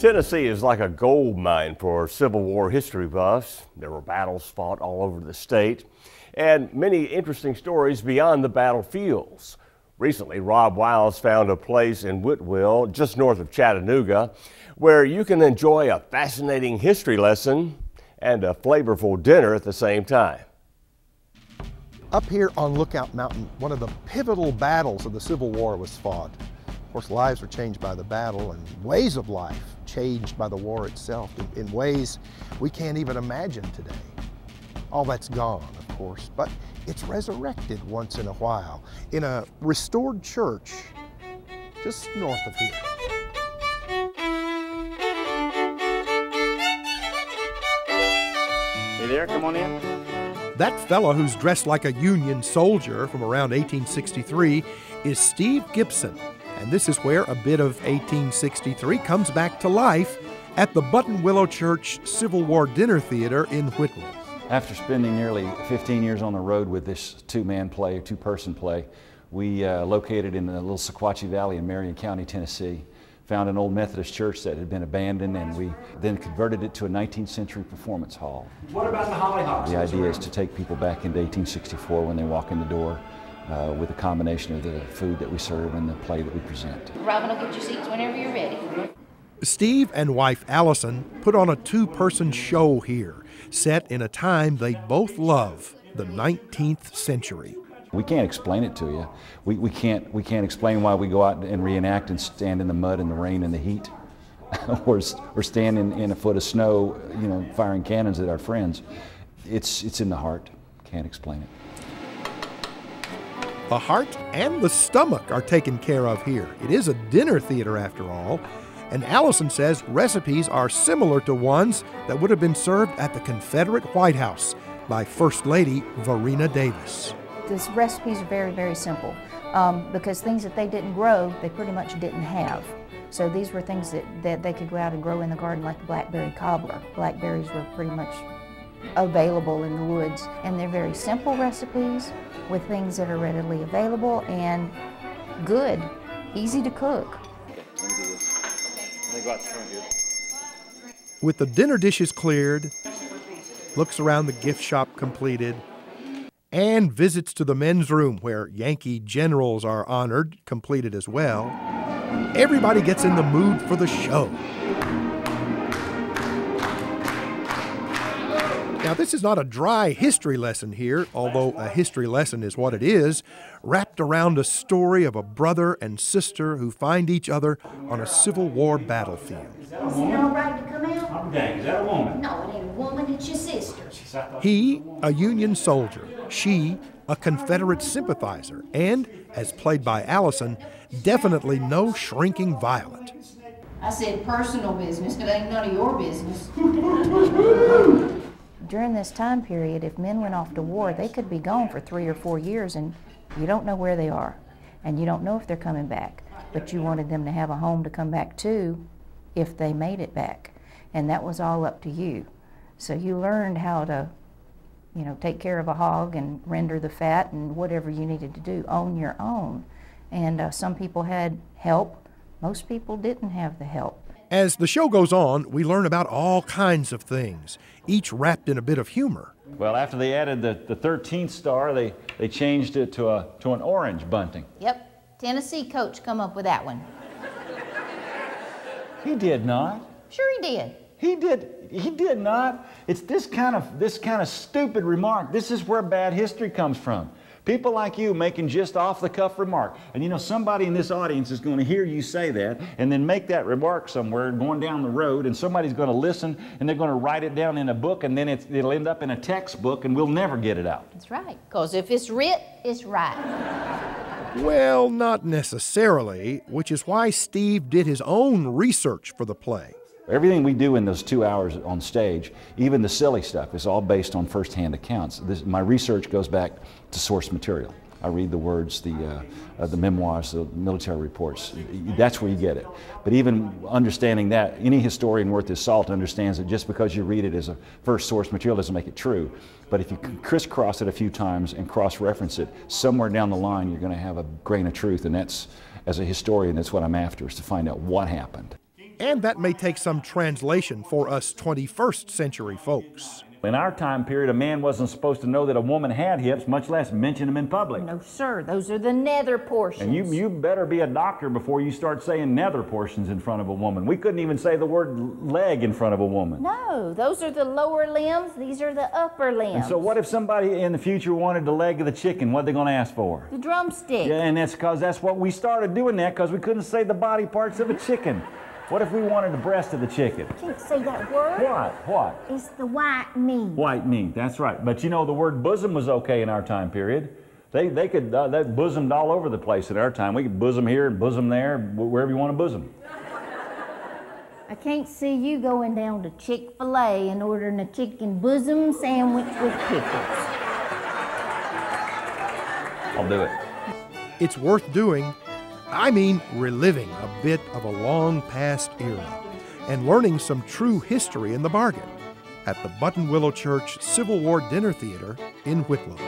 Tennessee is like a gold mine for Civil War history buffs. There were battles fought all over the state and many interesting stories beyond the battlefields. Recently, Rob Wiles found a place in Whitwell, just north of Chattanooga, where you can enjoy a fascinating history lesson and a flavorful dinner at the same time. Up here on Lookout Mountain, one of the pivotal battles of the Civil War was fought. Of course, lives were changed by the battle and ways of life changed by the war itself in ways we can't even imagine today. All that's gone, of course, but it's resurrected once in a while in a restored church just north of here. Hey there, come on in. That fella who's dressed like a Union soldier from around 1863 is Steve Gibson. And this is where a bit of 1863 comes back to life at the Button Willow Church Civil War Dinner Theater in Whitwell. After spending nearly 15 years on the road with this two-person play, we located in the little Sequatchie Valley in Marion County, Tennessee, found an old Methodist church that had been abandoned, and we then converted it to a 19th century performance hall. What about the hollyhocks? The idea is to take people back into 1864 when they walk in the door with a combination of the food that we serve and the play that we present. Robin will get your seats whenever you're ready. Steve and wife Allison put on a two-person show here, set in a time they both love, the 19th century. We can't explain it to you. We can't explain why we go out and reenact and stand in the mud and the rain and the heat, or stand in a foot of snow, you know, firing cannons at our friends. It's in the heart. Can't explain it. The heart and the stomach are taken care of here. It is a dinner theater after all, and Allison says recipes are similar to ones that would have been served at the Confederate White House by First Lady Varina Davis. These recipes are very, very simple because things that they didn't grow, they pretty much didn't have. So these were things that they could go out and grow in the garden, like the blackberry cobbler. Blackberries were pretty much available in the woods, and they're very simple recipes with things that are readily available and good, easy to cook. Okay, let me do this. Let me go out the front here. With the dinner dishes cleared, looks around the gift shop completed, and visits to the men's room where Yankee generals are honored, completed as well, everybody gets in the mood for the show. Now, this is not a dry history lesson here, although a history lesson is what it is, wrapped around a story of a brother and sister who find each other on a Civil War battlefield. Is it all right to come out? I'm dang, is that a woman? No, it ain't a woman, it's your sister. He, a Union soldier, she, a Confederate sympathizer, and, as played by Allison, definitely no shrinking violet. I said personal business, it ain't none of your business. During this time period, if men went off to war, they could be gone for 3 or 4 years, and you don't know where they are, and you don't know if they're coming back. But you wanted them to have a home to come back to if they made it back, and that was all up to you. So you learned how to, you know, take care of a hog and render the fat and whatever you needed to do on your own. And some people had help. Most people didn't have the help. As the show goes on, we learn about all kinds of things, each wrapped in a bit of humor. Well, after they added the 13th star, they changed it to an orange bunting. Yep, Tennessee coach come up with that one. He did not. Sure he did. He did not. It's this kind of stupid remark. This is where bad history comes from. People like you making just off-the-cuff remark. And you know, somebody in this audience is going to hear you say that and then make that remark somewhere going down the road, and somebody's going to listen and they're going to write it down in a book, and then it'll end up in a textbook and we'll never get it out. That's right, because if it's writ, it's right. Well, not necessarily, which is why Steve did his own research for the play. Everything we do in those 2 hours on stage, even the silly stuff, is all based on first-hand accounts. My research goes back to source material. I read the words, the memoirs, the military reports. That's where you get it. But even understanding that, any historian worth his salt understands that just because you read it as a first source material doesn't make it true. But if you crisscross it a few times and cross-reference it, somewhere down the line you're going to have a grain of truth, and that's, as a historian, that's what I'm after, is to find out what happened. And that may take some translation for us 21st century folks. In our time period, a man wasn't supposed to know that a woman had hips, much less mention them in public. No, sir, those are the nether portions. And you better be a doctor before you start saying nether portions in front of a woman. We couldn't even say the word leg in front of a woman. No, those are the lower limbs, these are the upper limbs. And so what if somebody in the future wanted the leg of the chicken? What are they going to ask for? The drumstick. Yeah, and that's because that's what we started doing that because we couldn't say the body parts of a chicken. What if we wanted the breast of the chicken? Can't say that word. What? It's the white meat. White meat, that's right. But you know, the word bosom was okay in our time period. They could, they bosomed all over the place in our time. We could bosom here and bosom there, wherever you want to bosom. I can't see you going down to Chick-fil-A and ordering a chicken bosom sandwich with pickles. I'll do it. It's worth doing. I mean, reliving a bit of a long past era and learning some true history in the bargain at the Buttonwillow Church Civil War Dinner Theater in Whitwell.